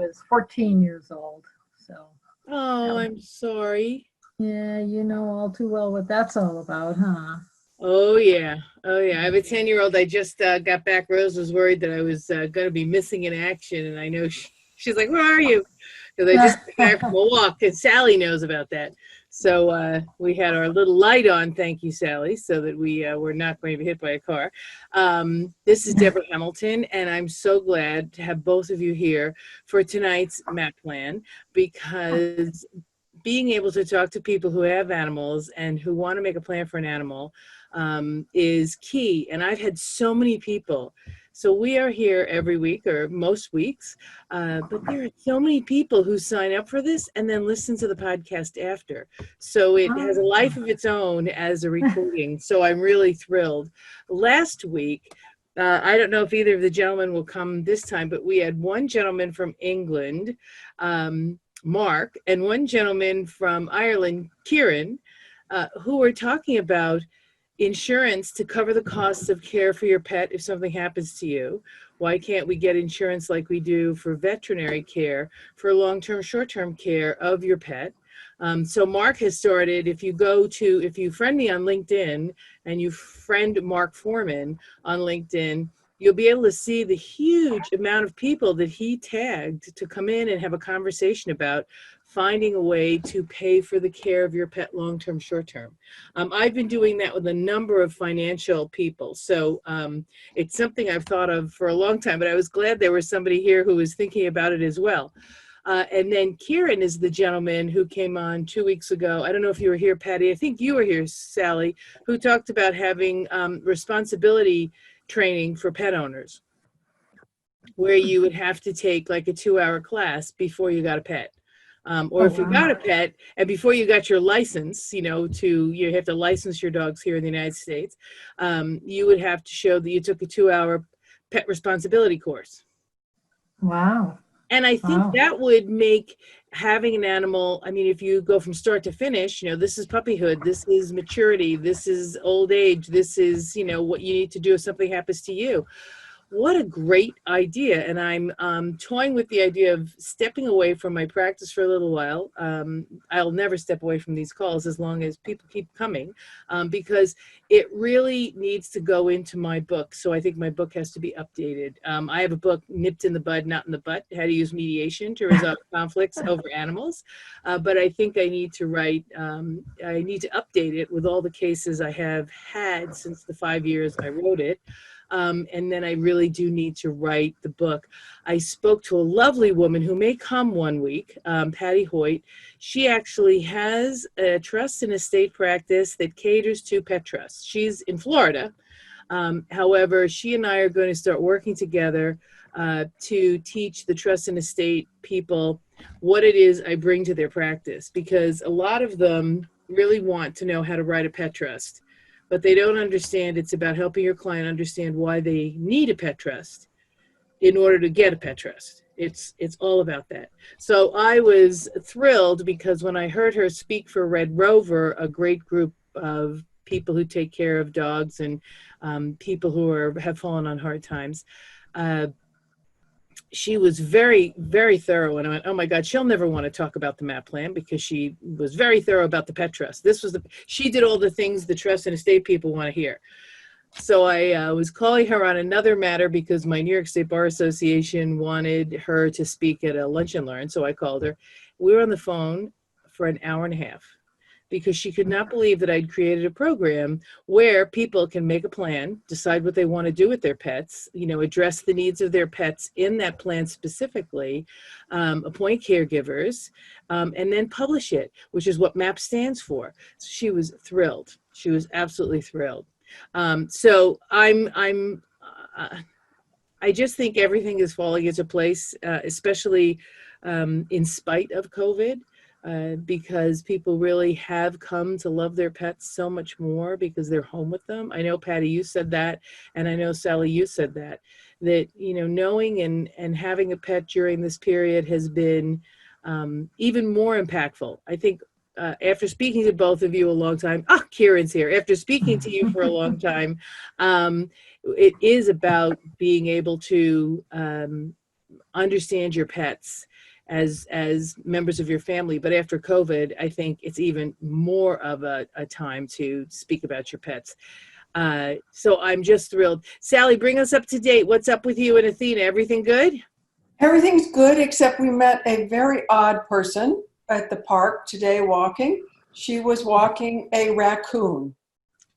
was 14 years old. So, Oh, that, I'm sorry. yeah, you know all too well what that's all about, huh? Oh yeah, oh yeah. I have a 10-year-old. I just got back. Rose was worried that I was going to be missing in action, and I know she's like, "Where are you?" Because I just got back from a walk, and Sally knows about that. So we had our little light on. Thank you, Sally, so that we were not going to be hit by a car. This is Deborah Hamilton, and I'm so glad to have both of you here for tonight's map plan because being able to talk to people who have animals and who want to make a plan for an animal is key. And I've had so many people. So we are here every week or most weeks, but there are so many people who sign up for this and then listen to the podcast after. So it has a life of its own as a recording. So I'm really thrilled. Last week, I don't know if either of the gentlemen will come this time, but we had one gentleman from England, Mark, and one gentleman from Ireland, Kieran, who were talking about insurance to cover the costs of care for your pet if something happens to you. Why can't we get insurance like we do for veterinary care for long-term, short-term care of your pet? So Mark has started, if you friend me on LinkedIn and you friend Mark Foreman on LinkedIn, you'll be able to see the huge amount of people that he tagged to come in and have a conversation about finding a way to pay for the care of your pet long-term, short-term. I've been doing that with a number of financial people. So it's something I've thought of for a long time, but I was glad there was somebody here who was thinking about it as well. And then Kieran is the gentleman who came on 2 weeks ago. I don't know if you were here, Patty. I think you were here, Sally, who talked about having responsibility training for pet owners, where you would have to take like a 2-hour class before you got a pet. Or if you got a pet and before you got your license, you have to license your dogs here in the United States, you would have to show that you took a 2-hour pet responsibility course. Wow. And I think that would make having an animal, I mean, if you go from start to finish, this is puppyhood, this is maturity, this is old age, this is, what you need to do if something happens to you. What a great idea. And I'm toying with the idea of stepping away from my practice for a little while. I'll never step away from these calls as long as people keep coming, because it really needs to go into my book. So I think my book has to be updated. I have a book, Nipped in the Bud, Not in the Butt, How to Use Mediation to Resolve Conflicts Over Animals. But I think I need to update it with all the cases I have had since the 5 years I wrote it. And then I really do need to write the book. I spoke to a lovely woman who may come one week, Patty Hoyt. She actually has a trust and estate practice that caters to pet trusts. She's in Florida. However, she and I are going to start working together to teach the trust and estate people what it is I bring to their practice, because a lot of them really want to know how to write a pet trust, but they don't understand it's about helping your client understand why they need a pet trust in order to get a pet trust. It's all about that. So I was thrilled because when I heard her speak for Red Rover, a great group of people who take care of dogs and people who have fallen on hard times, she was very, very thorough. And I went, oh my God, she'll never want to talk about the MAP plan, because she was very thorough about the pet trust. She did all the things the trust and estate people want to hear. So I was calling her on another matter because my New York State Bar Association wanted her to speak at a lunch and learn. So I called her. We were on the phone for an hour and a half because she could not believe that I'd created a program where people can make a plan, decide what they want to do with their pets, address the needs of their pets in that plan specifically, appoint caregivers, and then publish it, which is what MAP stands for. So she was thrilled. She was absolutely thrilled. So I just think everything is falling into place, especially in spite of COVID. Because people really have come to love their pets so much more because they're home with them. I know, Patty, you said that, and I know, Sally, you said that knowing and having a pet during this period has been even more impactful. I think after speaking to both of you a long time, Kieran's here. After speaking to you for a long time, it is about being able to understand your pets as members of your family. But after COVID, I think it's even more of a time to speak about your pets. So I'm just thrilled. Sally, bring us up to date. What's up with you and Athena? Everything good? Everything's good, except we met a very odd person at the park today walking. She was walking a raccoon.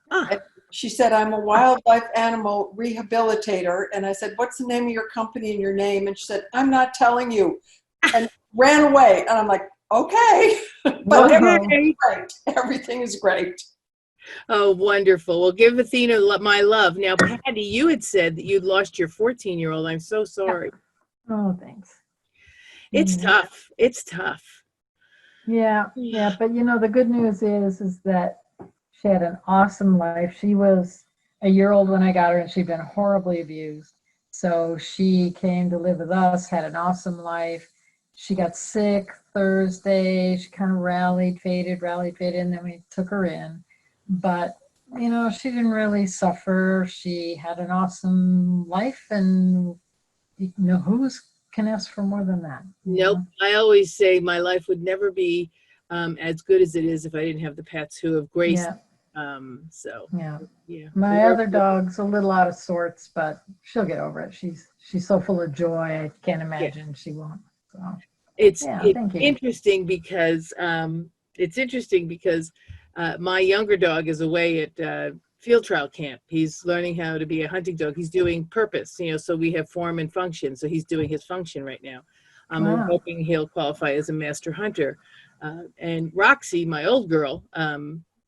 Ah. She said, I'm a wildlife animal rehabilitator. And I said, what's the name of your company and your name? And she said, I'm not telling you. And ran away. And I'm like, okay. But everything's great. Everything is great. Oh, wonderful. Well, give Athena my love. Now, Patty, you had said that you'd lost your 14-year-old. I'm so sorry. Oh, thanks. It's tough. It's tough. Yeah, but the good news is that she had an awesome life. She was a year old when I got her, and she'd been horribly abused. So she came to live with us, had an awesome life. She got sick Thursday. She kind of rallied, faded, and then we took her in. But, she didn't really suffer. She had an awesome life, and who can ask for more than that? Nope. I always say my life would never be as good as it is if I didn't have the pets who have graced. My other dog's a little out of sorts, but she'll get over it. She's so full of joy. I can't imagine she won't. So it's interesting because my younger dog is away at field trial camp. He's learning how to be a hunting dog. He's doing purpose, so we have form and function. So he's doing his function right now. We're hoping he'll qualify as a master hunter. And Roxy, my old girl,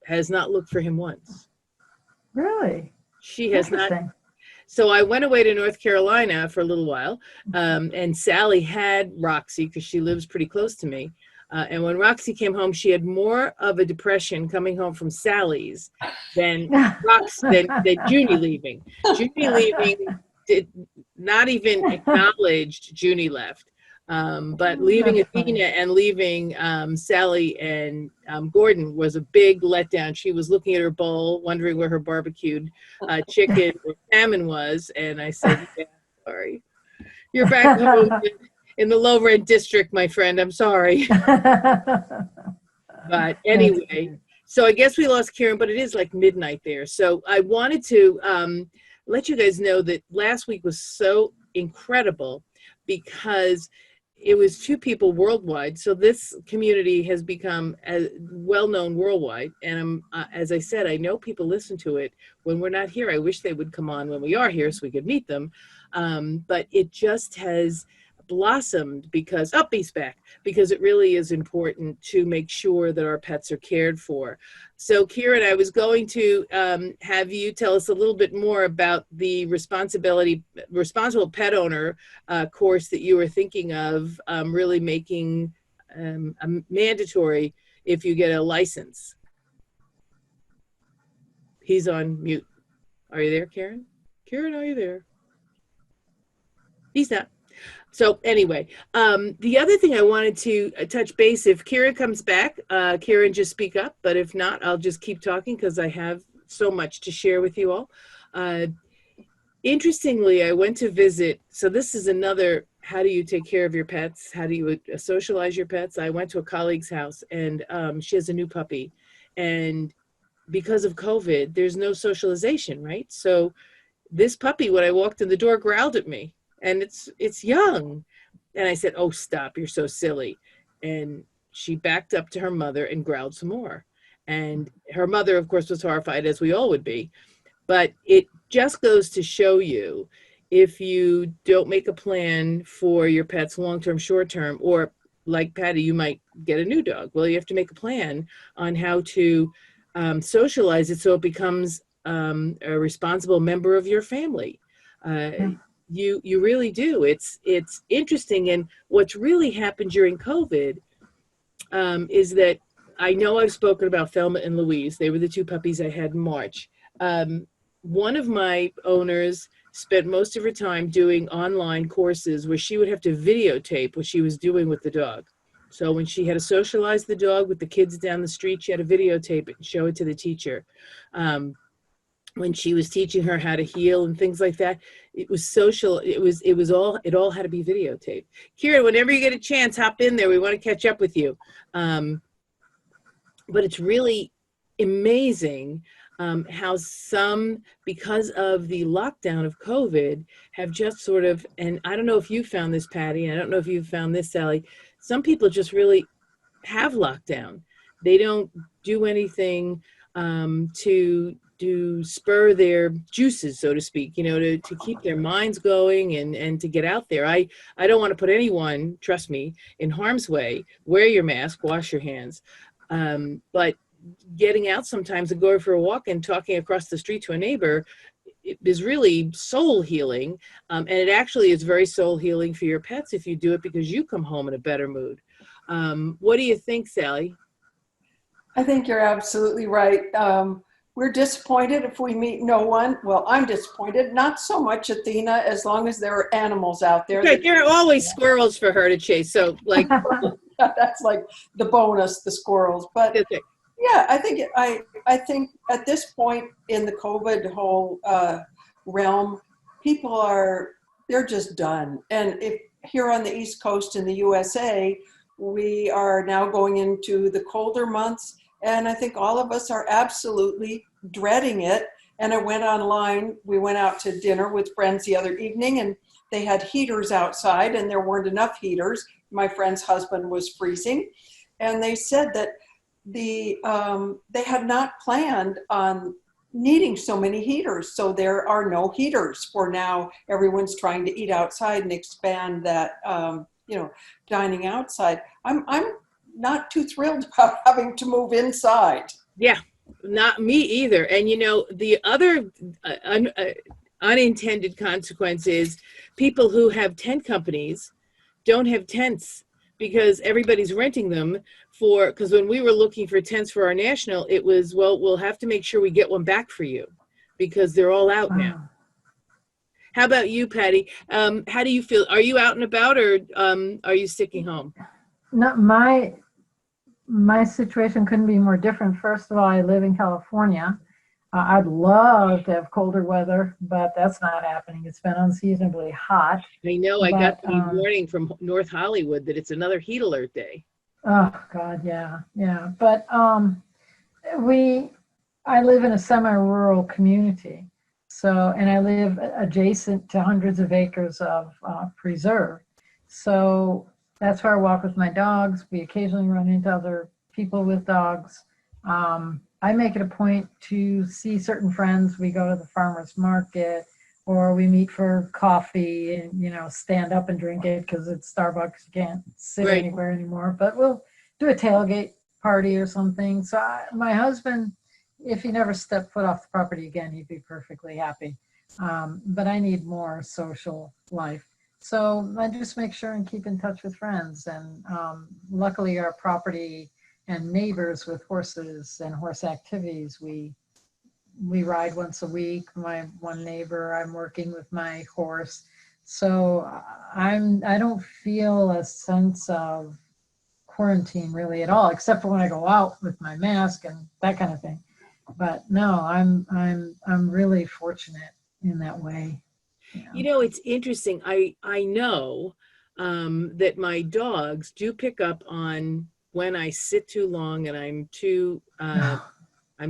has not looked for him once. Really? She has not. So I went away to North Carolina for a little while, and Sally had Roxy because she lives pretty close to me. And when Roxy came home, she had more of a depression coming home from Sally's than Junie leaving. Junie leaving did not even acknowledged Junie left. But leaving Athena and leaving Sally and Gordon was a big letdown. She was looking at her bowl, wondering where her barbecued chicken or salmon was. And I said, yeah, sorry. You're back home in the low rent district, my friend. I'm sorry. But anyway, so I guess we lost Karen, but it is like midnight there. So I wanted to let you guys know that last week was so incredible because it was 2 people worldwide. So this community has become well-known worldwide. And as I said, I know people listen to it when we're not here. I wish they would come on when we are here so we could meet them. But it just has blossomed because Uppy's back, because it really is important to make sure that our pets are cared for. So Kieran, I was going to have you tell us a little bit more about the responsible pet owner course that you were thinking of really making mandatory if you get a license. He's on mute. Are you there, Kieran? Kieran, are you there? He's not. So anyway, the other thing I wanted to touch base, if Kieran comes back, Kieran, just speak up. But if not, I'll just keep talking because I have so much to share with you all. Interestingly, I went to visit. So this is another, how do you take care of your pets? How do you socialize your pets? I went to a colleague's house and she has a new puppy. And because of COVID, there's no socialization, right? So this puppy, when I walked in the door, growled at me. And it's young. And I said, oh, stop, you're so silly. And she backed up to her mother and growled some more. And her mother, of course, was horrified, as we all would be. But it just goes to show you, if you don't make a plan for your pet's long-term, short-term, or like Patty, you might get a new dog. Well, you have to make a plan on how to socialize it so it becomes a responsible member of your family. You really do. It's interesting. And what's really happened during COVID is that I know I've spoken about Thelma and Louise. They were the 2 puppies I had in March. One of my owners spent most of her time doing online courses where she would have to videotape what she was doing with the dog. So when she had to socialize the dog with the kids down the street, she had to videotape it and show it to the teacher. when she was teaching her how to heal and things like that. It was social. It all had to be videotaped. Kira, whenever you get a chance, hop in there. We want to catch up with you. But it's really amazing how some, because of the lockdown of COVID, have just sort of, and I don't know if you found this, Patty, and I don't know if you found this, Sally, some people just really have lockdown. They don't do anything to spur their juices, so to speak, to keep their minds going and to get out there. I don't want to put anyone, trust me, in harm's way. Wear your mask, wash your hands. But getting out sometimes and going for a walk and talking across the street to a neighbor is really soul healing. And it actually is very soul healing for your pets if you do it, because you come home in a better mood. What do you think, Sally? I think you're absolutely right. We're disappointed if we meet no one. Well, I'm disappointed, not so much Athena, as long as there are animals out there. Right, there are always squirrels for her to chase. So like, that's like the bonus, the squirrels. But yeah, I think at this point in the COVID whole realm, they're just done. And if here on the East Coast in the USA, we are now going into the colder months, and I think all of us are absolutely dreading it. And I went online, we went out to dinner with friends the other evening, and they had heaters outside, and there weren't enough heaters. My friend's husband was freezing, and they said that they had not planned on needing so many heaters, so there are no heaters for now. Everyone's trying to eat outside and expand that dining outside. I'm not too thrilled about having to move inside. Yeah, not me either. And the other unintended consequence is people who have tent companies don't have tents because everybody's renting them because when we were looking for tents for our national, it was, well, we'll have to make sure we get one back for you because they're all out now. How about you, Patty? How do you feel? Are you out and about, or are you sticking home? No, my situation couldn't be more different. First of all, I live in California. I'd love to have colder weather, but that's not happening. It's been unseasonably hot. I know. I got the warning from North Hollywood that it's another heat alert day. Oh God, yeah. But I live in a semi-rural community. So, and I live adjacent to hundreds of acres of preserve. So that's where I walk with my dogs. We occasionally run into other people with dogs. I make it a point to see certain friends. We go to the farmer's market, or we meet for coffee and, stand up and drink it because it's Starbucks. You can't sit anywhere anymore, but we'll do a tailgate party or something. So my husband, if he never stepped foot off the property again, he'd be perfectly happy. But I need more social life. So I just make sure and keep in touch with friends. And luckily our property and neighbors with horses and horse activities, we ride once a week. My one neighbor, I'm working with my horse. So I don't feel a sense of quarantine really at all, except for when I go out with my mask and that kind of thing. But no, I'm really fortunate in that way. It's interesting. I know that my dogs do pick up on when I sit too long and I'm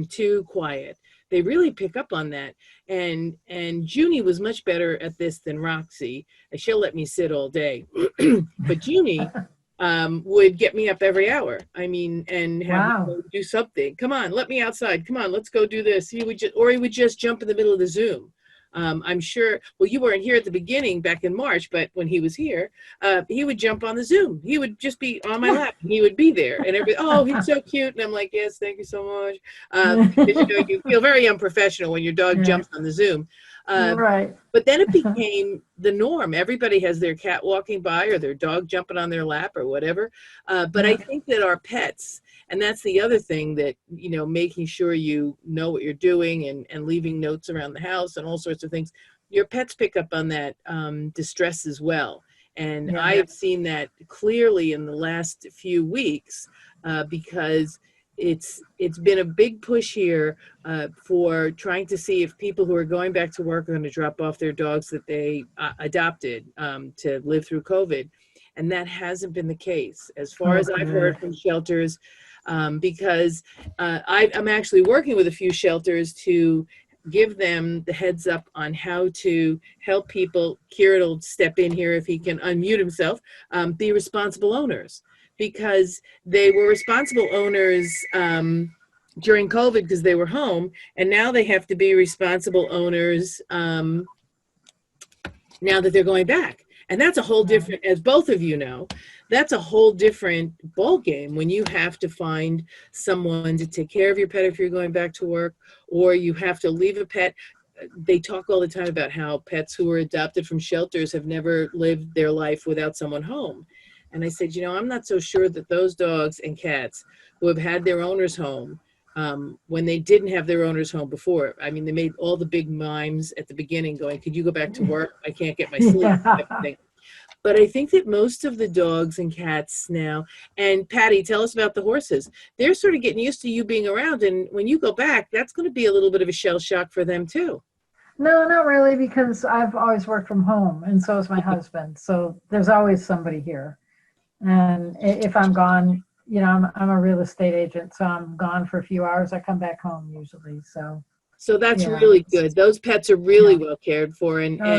too quiet. They really pick up on that. And Junie was much better at this than Roxy. She'll let me sit all day, but Junie would get me up every hour. I mean, and have me go do something. Come on, let me outside. Come on, let's go do this. He would just jump in the middle of the Zoom. I'm sure, well, you weren't here at the beginning back in March, but when he was here, he would jump on the Zoom. He would just be on my lap. And he would be there and oh, he's so cute. And I'm like, yes, thank you so much. You feel very unprofessional when your dog jumps on the Zoom. Right. But then it became the norm. Everybody has their cat walking by or their dog jumping on their lap or whatever. But I think that our pets, and that's the other thing that, making sure you know what you're doing and leaving notes around the house and all sorts of things, your pets pick up on that distress as well. And I've seen that clearly in the last few weeks because it's been a big push here for trying to see if people who are going back to work are going to drop off their dogs that they adopted to live through COVID. And that hasn't been the case as far as I've heard from shelters, because I'm actually working with a few shelters to give them the heads up on how to help people. Kieran will step in here if he can unmute himself, be responsible owners, because they were responsible owners during COVID because they were home, and now they have to be responsible owners now that they're going back. And that's a whole different, as both of you know, that's a whole different ball game when you have to find someone to take care of your pet if you're going back to work, or you have to leave a pet. They talk all the time about how pets who were adopted from shelters have never lived their life without someone home. And I said, you know, I'm not so sure that those dogs and cats who have had their owners home, when they didn't have their owners home before, I mean, they made all the big mimes at the beginning going, could you go back to work? I can't get my sleep. Type of thing. But I think that most of the dogs and cats now, and Patty, tell us about the horses. They're sort of getting used to you being around. And when you go back, that's going to be a little bit of a shell shock for them too. No, not really, because I've always worked from home, and so is my husband. So there's always somebody here. And if I'm gone, you know, I'm a real estate agent, so I'm gone for a few hours. I come back home usually. So that's yeah. really good. Those pets are really well cared for, and their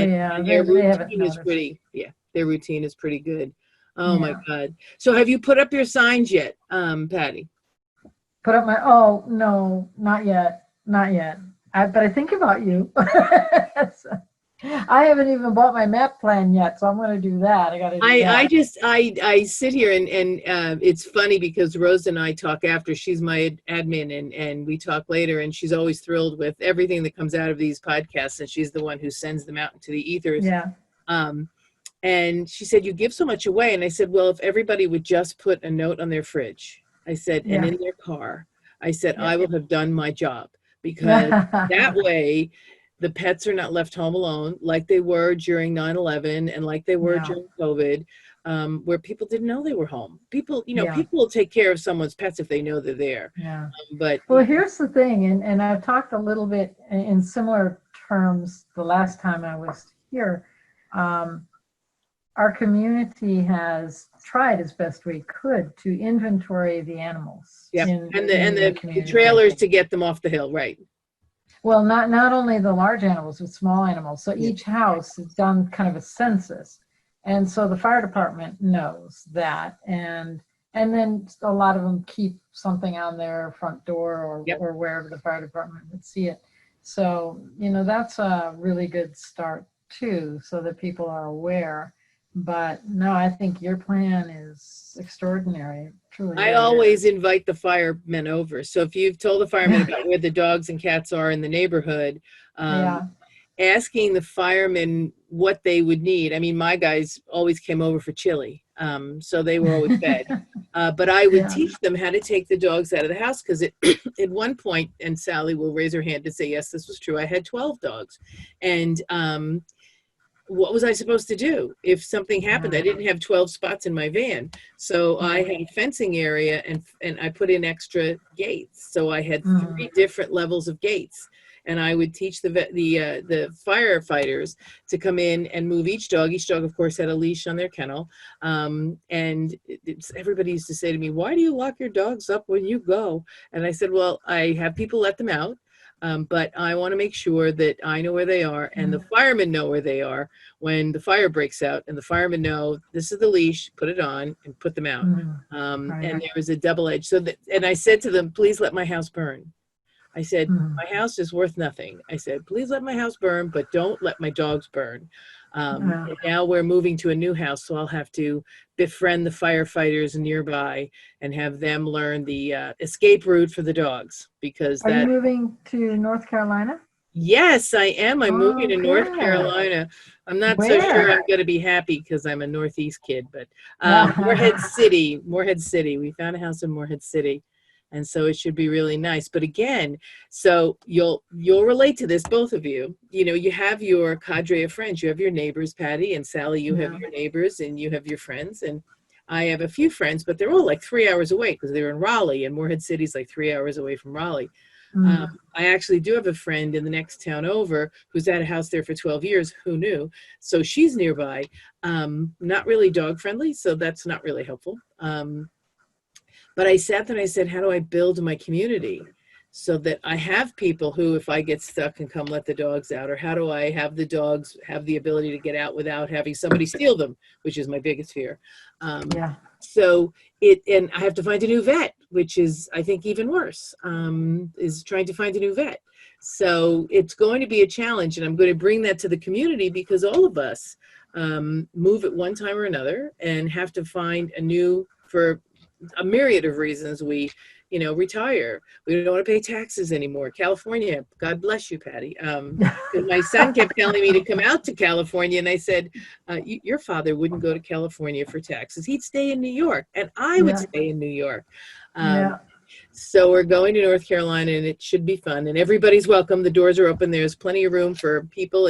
they haven't routine is noticed. pretty. Yeah, their routine is pretty good. Oh my God! So have you put up your signs yet, Patty? Put up oh no, not yet, not yet. But I think about you. I haven't even bought my MAP plan yet, so I'm going to do that. I got to do that. I sit here and it's funny because Rose and I talk after. She's my admin, and we talk later, and she's always thrilled with everything that comes out of these podcasts, and she's the one who sends them out into the ethers. Yeah. And she said, you give so much away. And I said, well, if everybody would just put a note on their fridge, I said, and in their car, I said, I will have done my job, because that way the pets are not left home alone like they were during 9/11 and like they were during COVID, where people didn't know they were home. People, you know, people will take care of someone's pets if they know they're there. Yeah. Well, here's the thing, and I've talked a little bit in similar terms the last time I was here. Our community has tried as best we could to inventory the animals. Yeah, and the trailers to get them off the hill, right? Well, not only the large animals, but small animals. So each house has done kind of a census. And so the fire department knows that. And then a lot of them keep something on their front door or wherever the fire department would see it. So, you know, that's a really good start too, so that people are aware. But no, I think your plan is extraordinary. Truly. I always invite the firemen over. So if you've told the firemen about where the dogs and cats are in the neighborhood, asking the firemen what they would need. I mean, my guys always came over for chili, so they were always fed. But I would teach them how to take the dogs out of the house, because at one point, and Sally will raise her hand to say, yes, this was true, I had 12 dogs. And what was I supposed to do if something happened? I didn't have 12 spots in my van. So I had a fencing area, and I put in extra gates. So I had 3 different levels of gates. And I would teach the firefighters to come in and move each dog. Each dog, of course, had a leash on their kennel. And everybody used to say to me, why do you lock your dogs up when you go? And I said, well, I have people let them out. But I want to make sure that I know where they are, and the firemen know where they are when the fire breaks out, and the firemen know this is the leash, put it on and put them out. And there was a double edge. And I said to them, please let my house burn. I said, my house is worth nothing. I said, please let my house burn, but don't let my dogs burn. And now we're moving to a new house, so I'll have to befriend the firefighters nearby and have them learn the escape route for the dogs. Because Are you moving to North Carolina? Yes, I am. I'm moving to North Carolina. I'm not so sure I'm going to be happy because I'm a Northeast kid, but Morehead City. We found a house in Morehead City. And so it should be really nice. But again, so you'll relate to this, both of you. You know, you have your cadre of friends. You have your neighbors, Patty and Sally. You have your neighbors and you have your friends. And I have a few friends, but they're all like 3 hours away because they're in Raleigh, and Morehead City's like 3 hours away from Raleigh. I actually do have a friend in the next town over who's had a house there for 12 years. Who knew? So she's nearby. Not really dog friendly, so that's not really helpful. But I sat there and I said, how do I build my community so that I have people who, if I get stuck, can come let the dogs out? Or how do I have the dogs have the ability to get out without having somebody steal them, which is my biggest fear. Yeah. So and I have to find a new vet, which is, I think, even worse, is trying to find a new vet. So it's going to be a challenge, and I'm going to bring that to the community because all of us move at one time or another and have to find for a myriad of reasons. We, retire. We don't want to pay taxes anymore. California, God bless you, Patty. My son kept telling me to come out to California, and I said, your father wouldn't go to California for taxes. He'd stay in New York, and I would stay in New York. So we're going to North Carolina, and it should be fun, and everybody's welcome. The doors are open. There's plenty of room for people.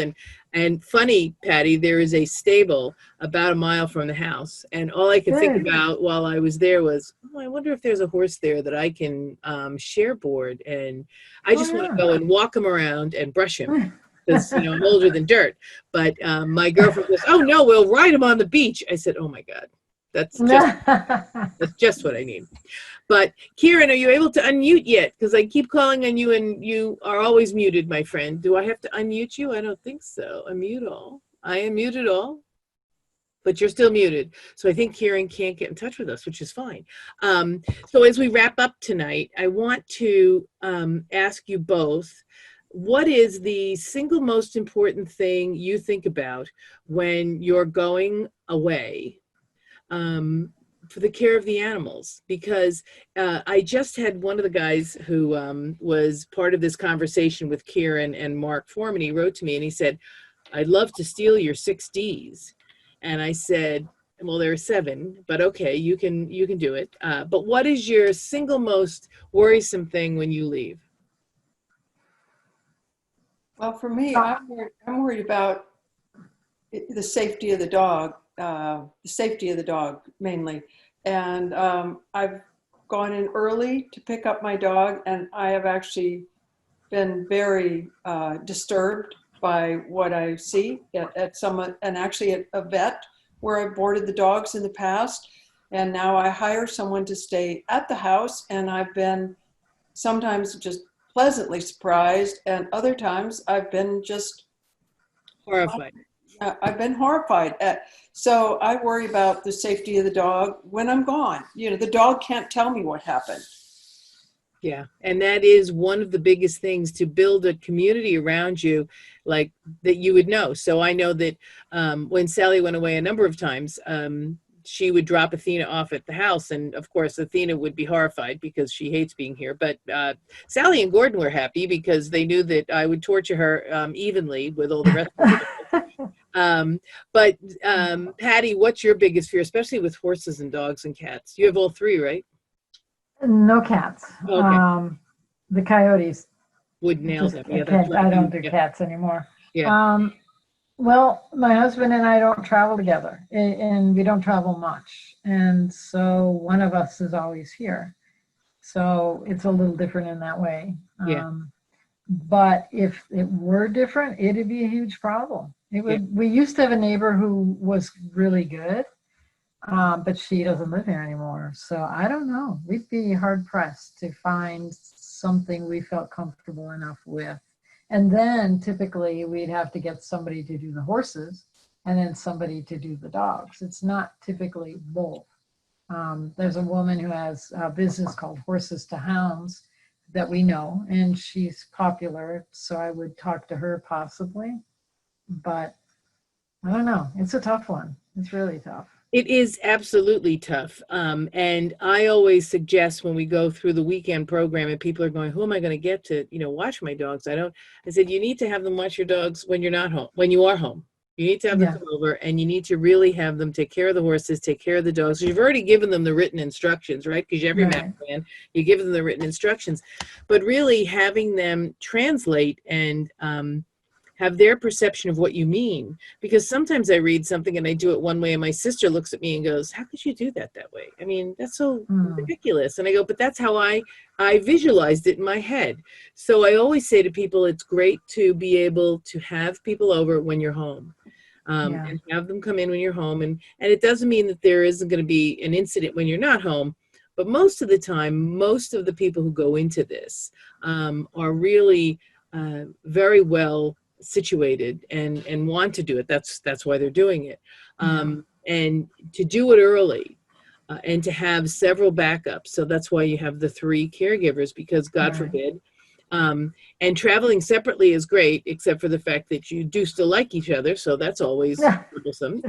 And funny, Patty, there is a stable about a mile from the house. And all I could think about while I was there was, I wonder if there's a horse there that I can share board. And I just want to go and walk him around and brush him because, I'm older than dirt. But my girlfriend goes, oh, no, we'll ride him on the beach. I said, oh, my God, that's just what I need. But Kieran, are you able to unmute yet? Because I keep calling on you and you are always muted, my friend. Do I have to unmute you? I don't think so. Unmute all. I am muted all, but you're still muted. So I think Kieran can't get in touch with us, which is fine. So as we wrap up tonight, I want to ask you both, what is the single most important thing you think about when you're going away? For the care of the animals, because I just had one of the guys who was part of this conversation with Kieran and Mark Foreman. He wrote to me and he said, I'd love to steal your 6 Ds. And I said, well, there are 7, but okay, you can do it. But what is your single most worrisome thing when you leave? Well, for me, I'm worried about the safety of the dog, mainly. And I've gone in early to pick up my dog, and I have actually been very disturbed by what I see at someone, and actually at a vet where I've boarded the dogs in the past. And now I hire someone to stay at the house, and I've been sometimes just pleasantly surprised, and other times I've been just horrified. I've been horrified. So I worry about the safety of the dog when I'm gone. The dog can't tell me what happened. Yeah, and that is one of the biggest things, to build a community around you, like that you would know. So I know that when Sally went away a number of times, she would drop Athena off at the house, and of course Athena would be horrified because she hates being here. But Sally and Gordon were happy because they knew that I would torture her evenly with all the rest of the but Patty, what's your biggest fear, especially with horses and dogs and cats? You have all 3, right? No cats. Okay. The coyotes Would nail them. Yeah, I don't do cats anymore. Yeah. Well, my husband and I don't travel together, and we don't travel much. And so one of us is always here. So it's a little different in that way. Yeah. But if it were different, it'd be a huge problem. We used to have a neighbor who was really good, but she doesn't live here anymore. So I don't know. We'd be hard pressed to find something we felt comfortable enough with. And then typically we'd have to get somebody to do the horses and then somebody to do the dogs. It's not typically both. There's a woman who has a business called Horses to Hounds that we know, and she's popular. So I would talk to her possibly, but I don't know. It's a tough one. It's really tough. It is absolutely tough. And I always suggest when we go through the weekend program and people are going, who am I going to get to, watch my dogs? I said, you need to have them watch your dogs when you're not home, when you are home. You need to have them come over, and you need to really have them take care of the horses, take care of the dogs. You've already given them the written instructions, right? Because every map plan, you give them the written instructions. But really having them translate and have their perception of what you mean. Because sometimes I read something and I do it one way and my sister looks at me and goes, how could you do that way? I mean, that's so ridiculous. And I go, but that's how I visualized it in my head. So I always say to people, it's great to be able to have people over when you're home. And have them come in when you're home. And it doesn't mean that there isn't going to be an incident when you're not home. But most of the time, most of the people who go into this are really very well situated and want to do it. That's why they're doing it. And to do it early and to have several backups. So that's why you have the 3 caregivers, because God forbid. And traveling separately is great, except for the fact that you do still like each other. So that's always troublesome.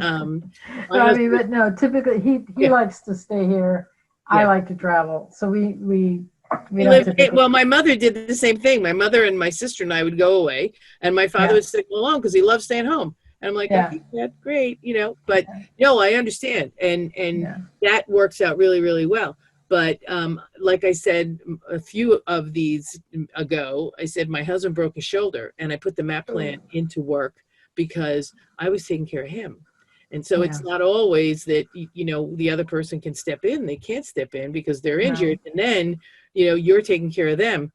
But no, typically he likes to stay here. I like to travel. So we don't typically. Well, my mother did the same thing. My mother and my sister and I would go away, and my father would stay alone because he loves staying home. And I'm like, okay, that's great, but no, I understand. And that works out really, really well. But like I said, a few of these ago, I said my husband broke his shoulder and I put the MAP plan into work because I was taking care of him. And so it's not always that, the other person can step in. They can't step in because they're injured. And then, you're taking care of them.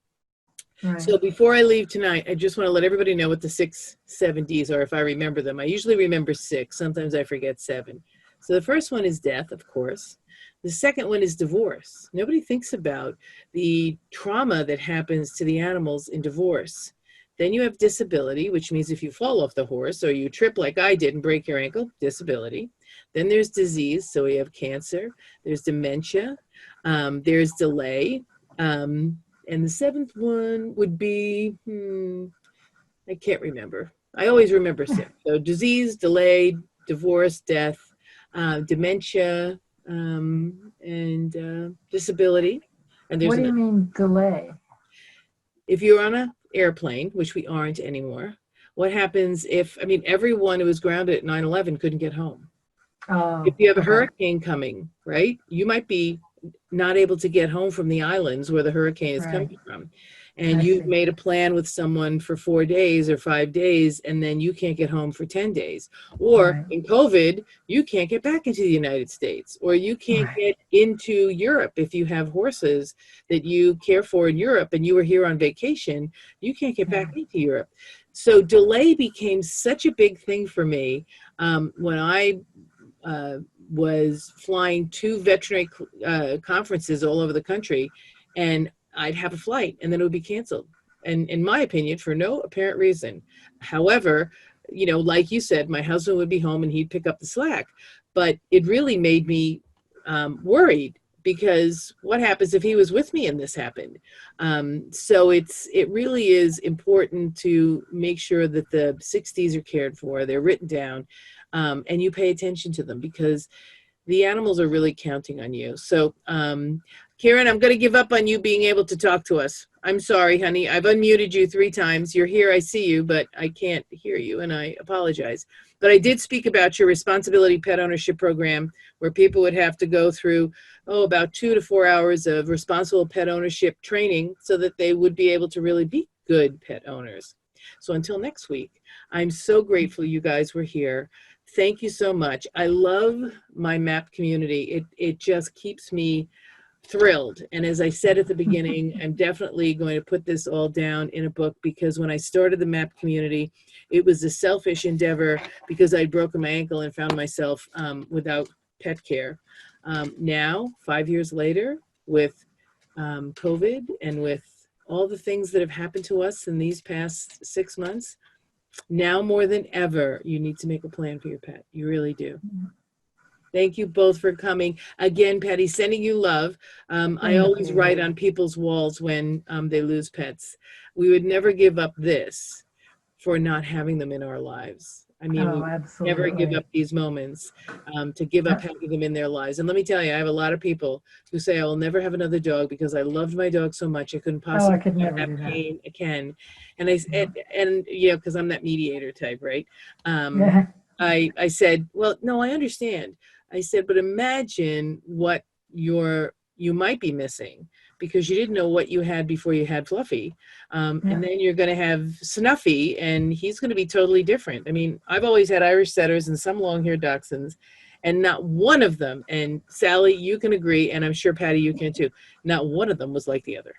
Right. So before I leave tonight, I just want to let everybody know what the 6 7 Ds are, if I remember them. I usually remember 6. Sometimes I forget 7. So the first one is death, of course. The second one is divorce. Nobody thinks about the trauma that happens to the animals in divorce. Then you have disability, which means if you fall off the horse or you trip like I did and break your ankle, disability. Then there's disease, so we have cancer. There's dementia. There's delay. And the 7th one would be, I can't remember. I always remember 6. So disease, delay, divorce, death, dementia, and disability. And there's what do you mean delay? If you're on an airplane, which we aren't anymore, what happens if, everyone who was grounded at 9/11 couldn't get home. If you have a hurricane coming, right, you might be not able to get home from the islands where the hurricane is coming from. And you've made a plan with someone for 4 days or 5 days, and then you can't get home for 10 days. Or in COVID, you can't get back into the United States, or you can't get into Europe. If you have horses that you care for in Europe and you were here on vacation, you can't get back into Europe. So delay became such a big thing for me when I was flying 2 veterinary conferences all over the country, and I'd have a flight and then it would be canceled. And in my opinion, for no apparent reason. However, like you said, my husband would be home and he'd pick up the slack. But it really made me worried, because what happens if he was with me and this happened? So it really is important to make sure that the 6 Ds are cared for, they're written down, and you pay attention to them, because the animals are really counting on you. So, Karen, I'm going to give up on you being able to talk to us. I'm sorry, honey. I've unmuted you 3 times. You're here. I see you, but I can't hear you, and I apologize. But I did speak about your responsibility pet ownership program, where people would have to go through, about 2 to 4 hours of responsible pet ownership training so that they would be able to really be good pet owners. So until next week, I'm so grateful you guys were here. Thank you so much. I love my MAP community. It just keeps me thrilled. And as I said at the beginning, I'm definitely going to put this all down in a book, because when I started the MAP community, it was a selfish endeavor because I'd broken my ankle and found myself without pet care. Now, 5 years later, with COVID and with all the things that have happened to us in these past 6 months, now more than ever, you need to make a plan for your pet. You really do. Thank you both for coming. Again, Patty, sending you love. I always write on people's walls when they lose pets. We would never give up this for not having them in our lives. We would never give up these moments to give up having them in their lives. And let me tell you, I have a lot of people who say, I will never have another dog because I loved my dog so much I couldn't possibly have that pain again. And because I'm that mediator type, right? I said, well, no, I understand. I said, but imagine what you might be missing because you didn't know what you had before you had Fluffy. And then you're going to have Snuffy, and he's going to be totally different. I mean, I've always had Irish setters and some long-haired dachshunds, and not one of them, and Sally, you can agree, and I'm sure Patty, you can too, not one of them was like the other.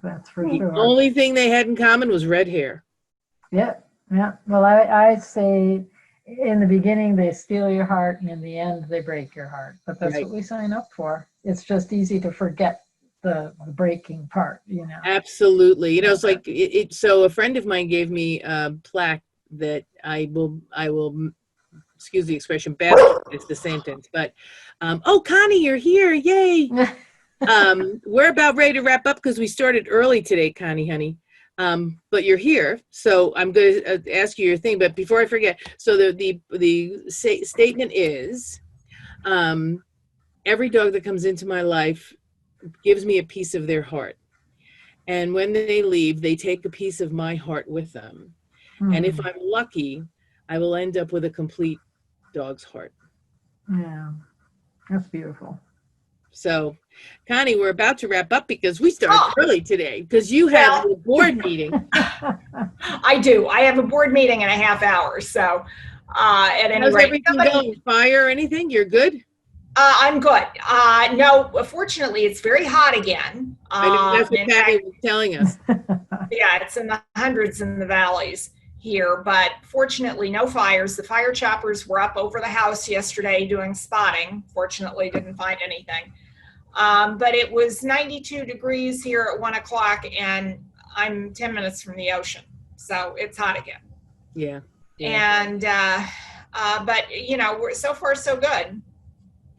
That's for The sure. only thing they had in common was red hair. Yeah, yeah. Well, I say in the beginning they steal your heart, and in the end they break your heart. But that's Right. what we sign up for. It's just easy to forget the breaking part, you know. Absolutely. You know, it's like so a friend of mine gave me a plaque that I will excuse the expression, bastard, it's the sentence, but oh, Connie, you're here. Yay. We're about ready to wrap up because we started early today, Connie, honey. But you're here, so I'm going to ask you your thing. But before I forget, so the statement is, every dog that comes into my life gives me a piece of their heart, and when they leave, they take a piece of my heart with them. And if I'm lucky, I will end up with a complete dog's heart. Yeah, that's beautiful. So, Connie, we're about to wrap up because we started early today because you have a board meeting. I do. I have a board meeting in a half hour. So, at any How's rate, everything going? Fire or anything? You're good? I'm good. No, fortunately, it's very hot again. I know that's what Patty was telling us. Yeah, it's in the hundreds in the valleys here, but fortunately, no fires. The fire choppers were up over the house yesterday doing spotting. Fortunately, didn't find anything. But it was 92 degrees here at 1 o'clock, and I'm 10 minutes from the ocean, so it's hot again. Yeah. And but you know, we're so far so good.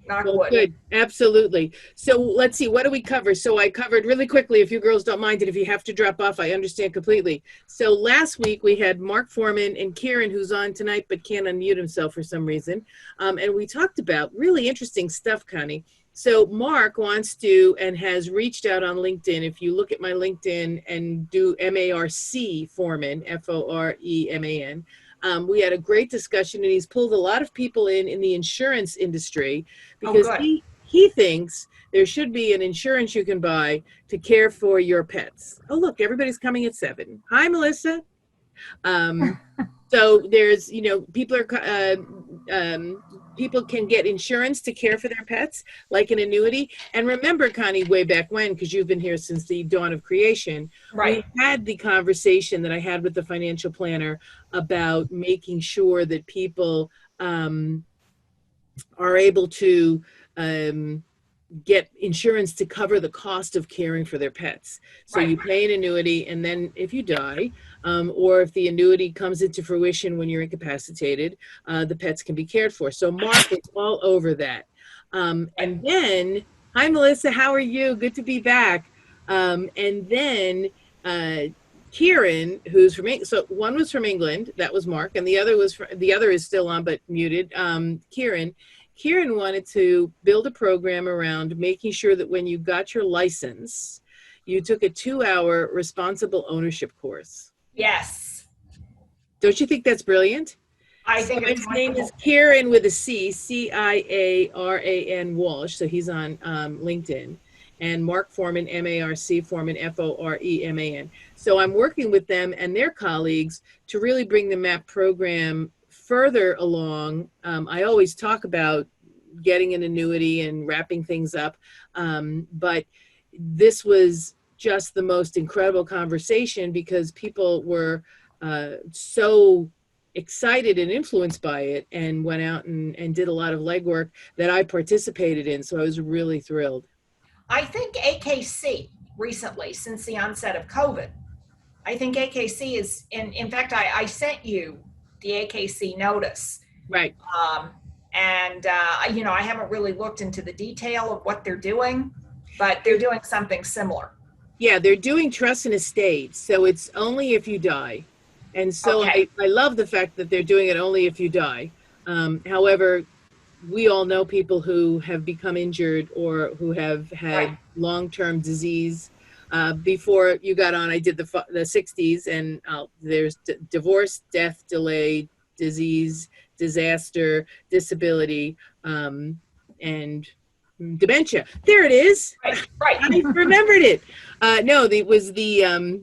Knock wood. Good, absolutely. So let's see, what do we cover? So I covered really quickly, if you girls don't mind it, if you have to drop off, I understand completely. So last week we had Mark Foreman and Kieran, who's on tonight but can't unmute himself for some reason. And we talked about really interesting stuff, Connie. So Mark wants to and has reached out on LinkedIn. If you look at my LinkedIn and do MARC Foreman, Foreman, we had a great discussion, and he's pulled a lot of people in the insurance industry because he thinks there should be an insurance you can buy to care for your pets. Oh, look, everybody's coming at 7. Hi, Melissa. So there's, you know, people can get insurance to care for their pets, like an annuity. And remember, Connie, way back when, because you've been here since the dawn of creation, we had the conversation that I had with the financial planner about making sure that people are able to get insurance to cover the cost of caring for their pets. So you pay an annuity, and then if you die, or if the annuity comes into fruition when you're incapacitated, the pets can be cared for. So Mark is all over that. And then, hi Melissa, how are you? Good to be back. And then Kieran, who's from England, so one was from England, that was Mark, and the other is still on but muted. Kieran wanted to build a program around making sure that when you got your license, you took a 2-hour responsible ownership course. Yes. Don't you think that's brilliant? I think his name is Kieran with a C, Ciaran Walsh. So he's on LinkedIn. And Mark Foreman, MARC Foreman, Foreman. So I'm working with them and their colleagues to really bring the MAP program further along. I always talk about getting an annuity and wrapping things up, but this was just the most incredible conversation because people were so excited and influenced by it and went out and did a lot of legwork that I participated in. So I was really thrilled. I think AKC recently, since the onset of COVID, I think AKC is, in fact, I sent you the AKC notice. Right. You know, I haven't really looked into the detail of what they're doing, but they're doing something similar. Yeah, they're doing trust and estate. So it's only if you die. And so I love the fact that they're doing it only if you die. However, we all know people who have become injured or who have had long-term disease. Before you got on, I did the 60s, and there's divorce, death, delay, disease, disaster, disability, and dementia. There it is. Right. I remembered it. No, it was the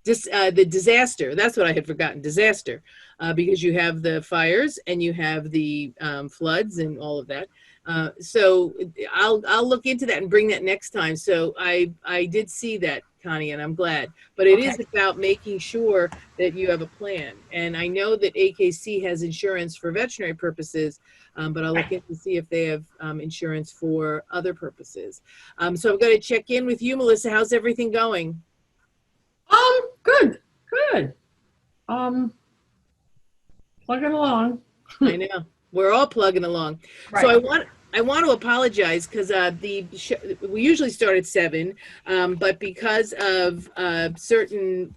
disaster. That's what I had forgotten. Disaster, because you have the fires and you have the floods and all of that. So I'll look into that and bring that next time. So I did see that, Connie, and I'm glad. But it is about making sure that you have a plan. And I know that AKC has insurance for veterinary purposes, but I'll look in to see if they have insurance for other purposes. So I'm going to check in with you, Melissa. How's everything going? Good. Plugging along. I know we're all plugging along. Right. So I want to apologize because we usually start at 7, but because of certain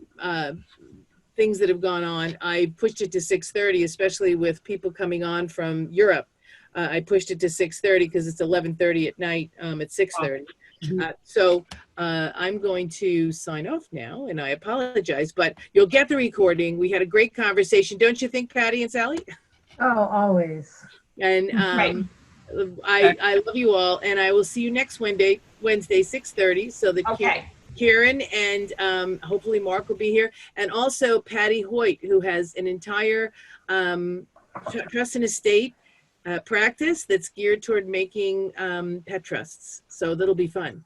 things that have gone on, I pushed it to 6:30, especially with people coming on from Europe. I pushed it to 6:30 because it's 11:30 at night at 6:30. So I'm going to sign off now, and I apologize, but you'll get the recording. We had a great conversation, don't you think, Patty and Sally? Oh, always. And I love you all, and I will see you next Wednesday, 6:30, so that Karen and hopefully Mark will be here, and also Patty Hoyt, who has an entire trust and estate practice that's geared toward making pet trusts. So that'll be fun.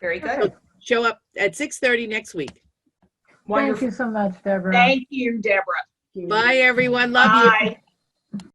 Very good. So show up at 6:30 next week. Thank you so much, Deborah. Thank you, Deborah. Bye, everyone. Love you. Bye.